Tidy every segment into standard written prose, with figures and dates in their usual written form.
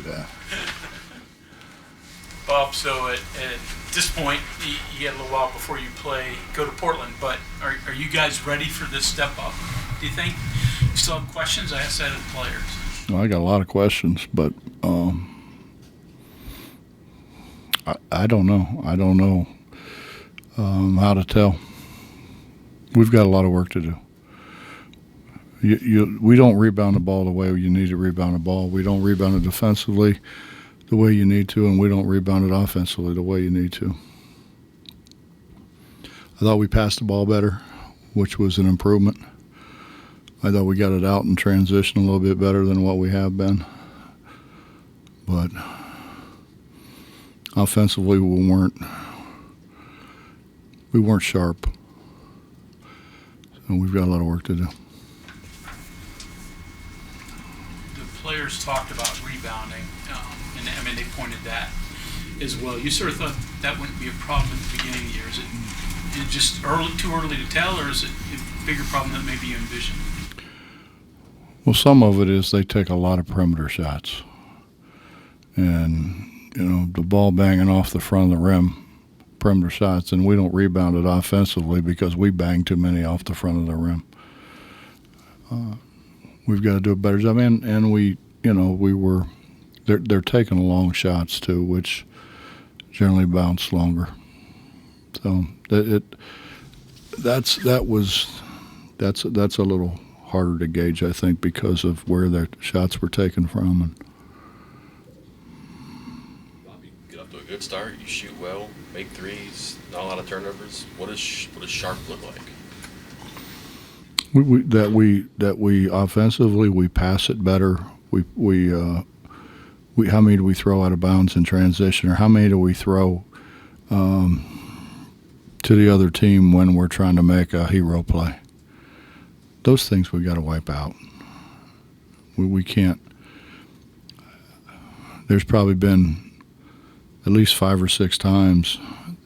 that. Bob, so at this point, you got a little while before you go to Portland, but are you guys ready for this step up, do you think? You still have questions? I asked that of the players. Well, I got a lot of questions, but I don't know. I don't know how to tell. We've got a lot of work to do. We don't rebound the ball the way you need to rebound the ball. We don't rebound it defensively the way you need to, and we don't rebound it offensively the way you need to. I thought we passed the ball better, which was an improvement. I thought we got it out in transition a little bit better than what we have been. But offensively, we weren't sharp. So we've got a lot of work to do. The players talked about rebounding, and I mean they pointed that as well. You sort of thought that wouldn't be a problem at the beginning of the year. Is it just too early to tell, or is it a bigger problem than maybe you envisioned? Well, some of it is they take a lot of perimeter shots. And, the ball banging off the front of the rim, perimeter shots, and we don't rebound it offensively because we bang too many off the front of the rim. We've got to do a better job. And they're taking long shots too, which generally bounce longer. So that's a little harder to gauge, I think, because of where their shots were taken from. And you get up to a good start. You shoot well, make threes, not a lot of turnovers. What does sharp look like? We offensively we pass it better. How many do we throw out of bounds in transition, or how many do we throw to the other team when we're trying to make a hero play? Those things we got to wipe out. We can't. There's probably been at least 5 or 6 times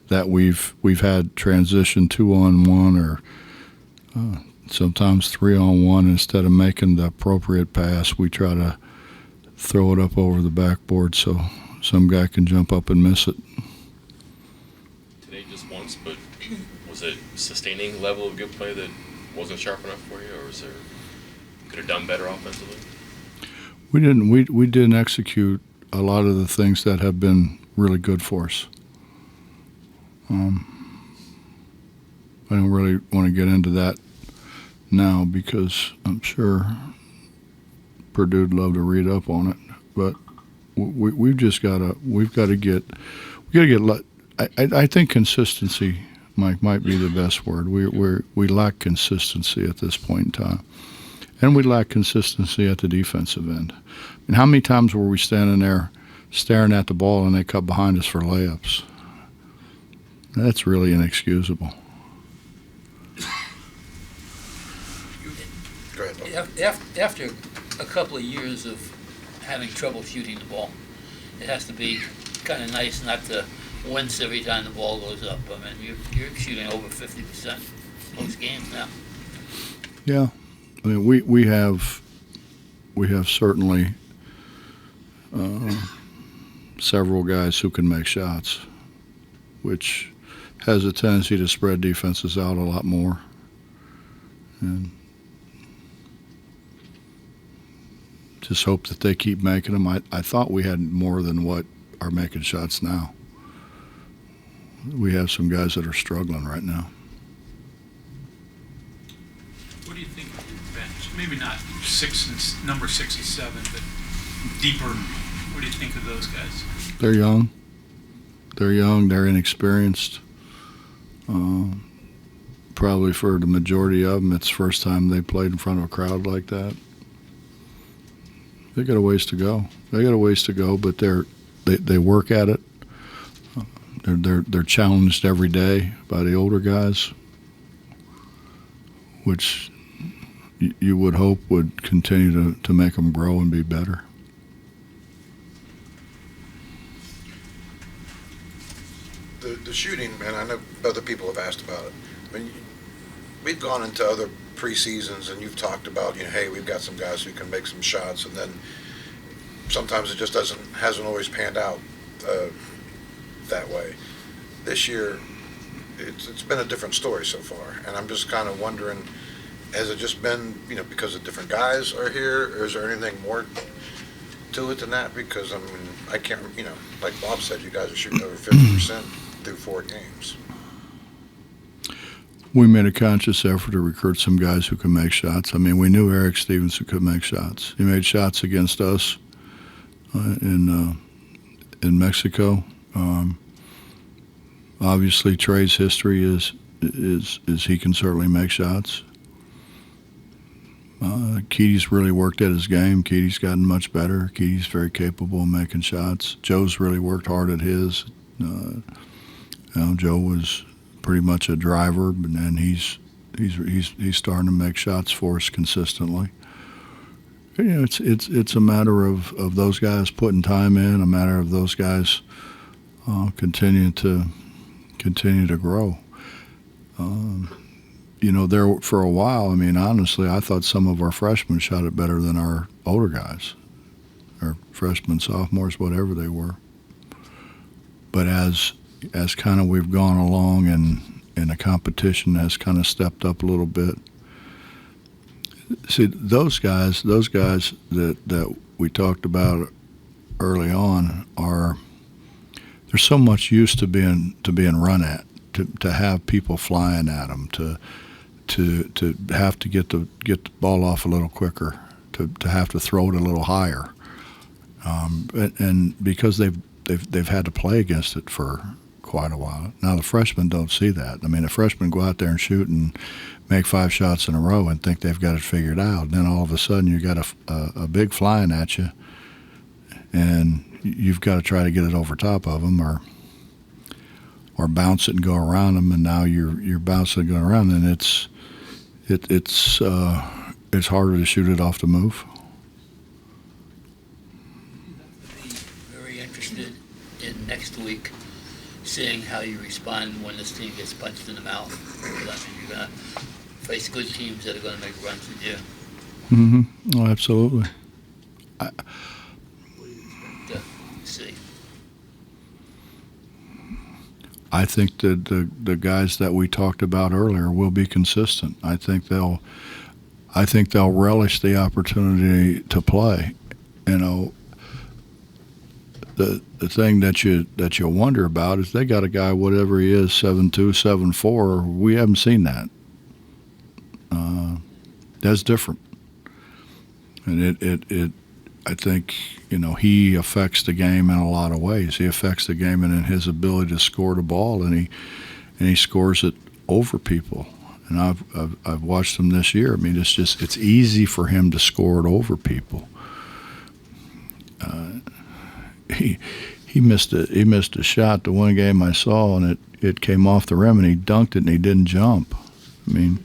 that we've had transition 2-on-1 or sometimes 3-on-1. Instead of making the appropriate pass, we try to throw it up over the backboard so some guy can jump up and miss it. Today just once, but was it sustaining level of good play that wasn't sharp enough for you, or could have done better offensively? We didn't execute a lot of the things that have been really good for us. I don't really want to get into that now because I'm sure Purdue'd love to read up on it, but we've got to get. I think consistency, Mike, might be the best word. We lack consistency at this point in time, and we lack consistency at the defensive end. And how many times were we standing there staring at the ball and they cut behind us for layups? That's really inexcusable. Go ahead. After a couple of years of having trouble shooting the ball, it has to be kind of nice not to wince every time the ball goes up. I mean, you're shooting over 50% most games now. Yeah, I mean we have certainly several guys who can make shots, which has a tendency to spread defenses out a lot more. And just hope that they keep making them. I thought we had more than what are making shots now. We have some guys that are struggling right now. What do you think of the bench? Maybe not number 6 and 7, but deeper. What do you think of those guys? They're young. They're inexperienced. Probably for the majority of them, it's the first time they played in front of a crowd like that. They got a ways to go. But they work at it. They're challenged every day by the older guys, which you would hope would continue to make them grow and be better. The shooting, and I know other people have asked about it. I mean, we've gone into other preseasons, and you've talked about, hey, we've got some guys who can make some shots, and then sometimes it just hasn't always panned out that way. This year, it's been a different story so far, and I'm just kind of wondering, has it just been, because the different guys are here, or is there anything more to it than that? Because, I mean, I can't, like Bob said, you guys are shooting over 50% through 4 games. We made a conscious effort to recruit some guys who can make shots. I mean, we knew Eric Stevenson could make shots. He made shots against us in Mexico. Obviously, Trey's history is he can certainly make shots. Keaty's really worked at his game. Keaty's gotten much better. Keaty's very capable of making shots. Joe's really worked hard at his. Joe was pretty much a driver, and he's starting to make shots for us consistently. It's a matter of those guys putting time in, a matter of those guys continue to grow. There for a while, I mean, honestly, I thought some of our freshmen shot it better than our older guys, or freshmen, sophomores, whatever they were. But as kind of we've gone along and the competition has kind of stepped up a little bit, see, those guys that we talked about early on they're so much used to being run at, to have people flying at them, to have to get the ball off a little quicker, to have to throw it a little higher, and because they've had to play against it for quite a while. Now the freshmen don't see that. I mean, the freshmen go out there and shoot and make 5 shots in a row and think they've got it figured out. And then all of a sudden you got a big flying at you, and you've got to try to get it over top of them, or bounce it and go around them. And now you're bouncing and going around, and it's harder to shoot it off the move. Very interested in next week, seeing how you respond when this team gets punched in the mouth. Because, I mean, you're going to face good teams that are going to make runs at you. Mm-hmm. Oh, absolutely. What do you expect to see? I think that the guys that we talked about earlier will be consistent. I think they'll relish the opportunity to play. The thing that you wonder about is they got a guy, whatever he is, 7'2", 7'4". We haven't seen that. That's different, and it I think he affects the game in a lot of ways. He affects the game in his ability to score the ball, and he scores it over people. And I've watched him this year. I mean, it's easy for him to score it over people. He missed a shot the one game I saw, and it came off the rim, and he dunked it, and he didn't jump. I mean,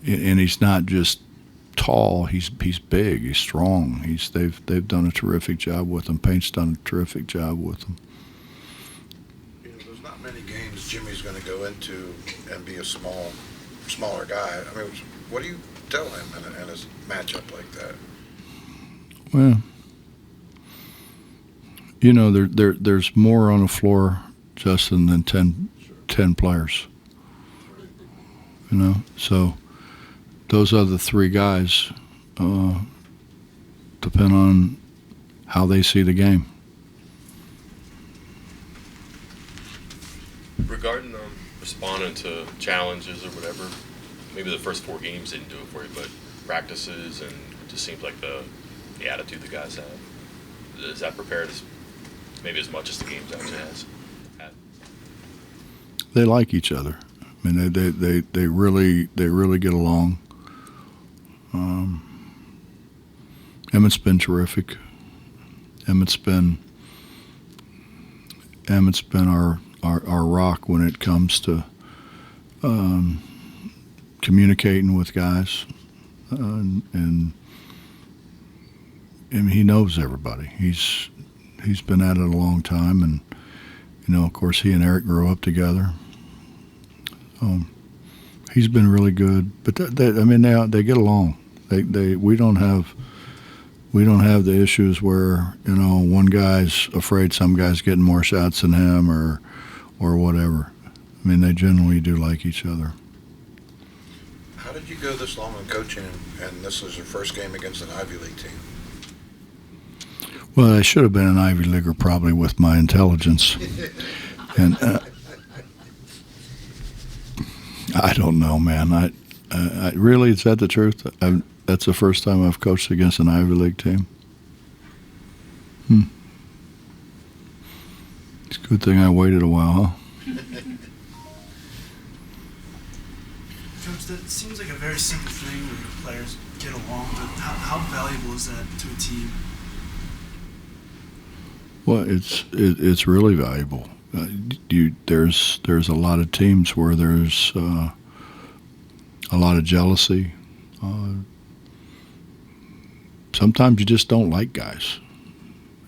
and he's not just tall. He's big. He's strong. They've done a terrific job with him. Paint's done a terrific job with him. There's not many games Jimmy's going to go into and be a smaller guy. I mean, what do you tell him in a matchup like that? Well, there's more on the floor, Justin, than 10 players. So those other 3 guys depend on how they see the game. Regarding responding to challenges or whatever, maybe the first 4 games didn't do it for you, but practices, and it just seems like the attitude the guys have. Is that prepared maybe as much as the games actually has? They like each other. I mean, they really get along. Emmett's been terrific. Emmett's been our rock when it comes to communicating with guys, and he knows everybody. He's been at it a long time, and of course he and Eric grew up together. He's been really good, but they get along. We don't have we don't have the issues where, you know, one guy's afraid some guy's getting more shots than him or whatever. I mean, they generally do like each other. How did you go this long in coaching, and this was your first game against an Ivy League team? Well, I should have been an Ivy Leaguer probably with my intelligence. And I don't know, man. I really, is that the truth? That's the first time I've coached against an Ivy League team. It's a good thing I waited a while, huh? Coach, that seems like a very simple thing where the players get along, but how valuable is that to a team? Well, it's really valuable. There's a lot of teams where there's a lot of jealousy. Sometimes you just don't like guys.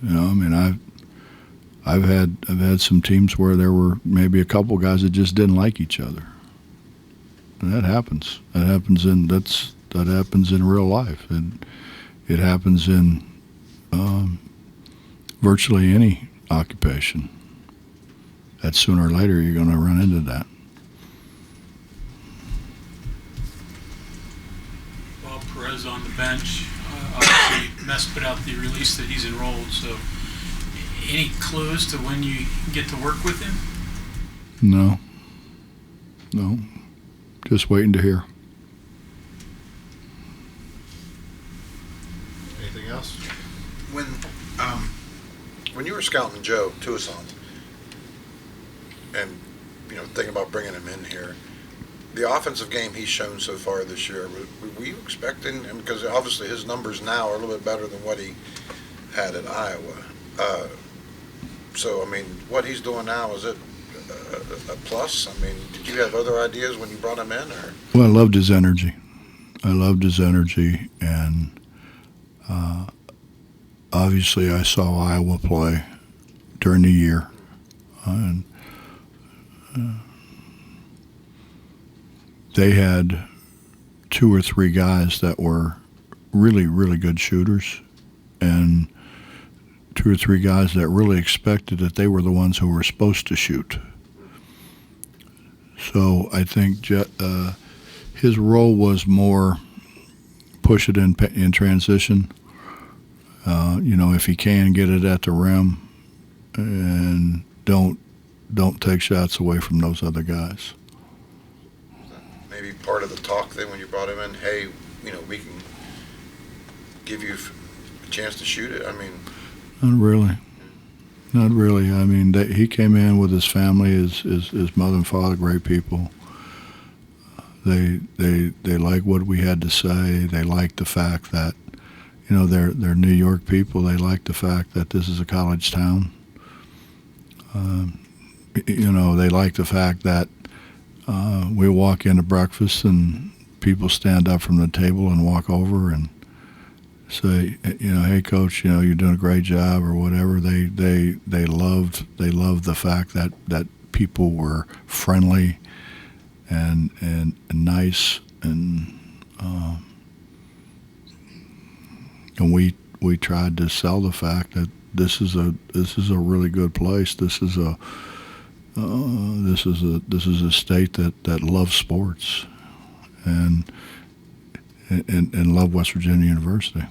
You know, I mean, I've had some teams where there were maybe a couple guys that just didn't like each other. And that happens. That happens in real life, and it happens in virtually any occupation. That sooner or later you're going to run into that. Bob Perez on the bench. Obviously, Mess put out the release that he's enrolled. So, any clues to when you get to work with him? No. Just waiting to hear. Anything else? When you were scouting Joe Tucson, and thinking about bringing him in here, the offensive game he's shown so far this year, were you expecting? And because obviously his numbers now are a little bit better than what he had at Iowa. So I mean, what he's doing now, is it a plus? I mean, did you have other ideas when you brought him in, or? Well, I loved his energy, and obviously I saw Iowa play during the year, and they had 2 or 3 guys that were really, really good shooters, and 2 or 3 guys that really expected that they were the ones who were supposed to shoot. So I think his role was more push it in transition. If he can, get it at the rim, and don't take shots away from those other guys. Maybe part of the talk then when you brought him in, hey, we can give you a chance to shoot it. I mean, not really. I mean, he came in with his family, his mother and father, great people. They like what we had to say. They like the fact that, they're New York people. They like the fact that this is a college town. They like the fact that we walk into breakfast and people stand up from the table and walk over and say, hey coach, you're doing a great job or whatever. They loved the fact that people were friendly and nice, and we tried to sell the fact that this is a really good place. This is a state that loves sports and love West Virginia University.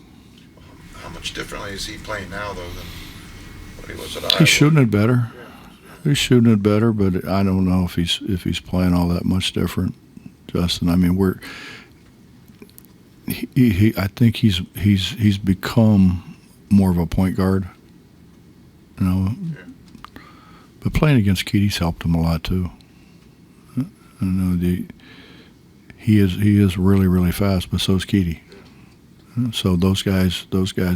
How much differently is he playing now, though, than what he was at Iowa? He's shooting it better. He's shooting it better, but I don't know if he's playing all that much different, Justin. I mean, I think he's become more of a point guard, Yeah. But playing against Keaty's helped him a lot too. He is really, really fast, but so is Keaty. So those guys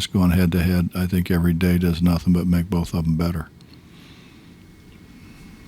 going head to head, I think every day does nothing but make both of them better.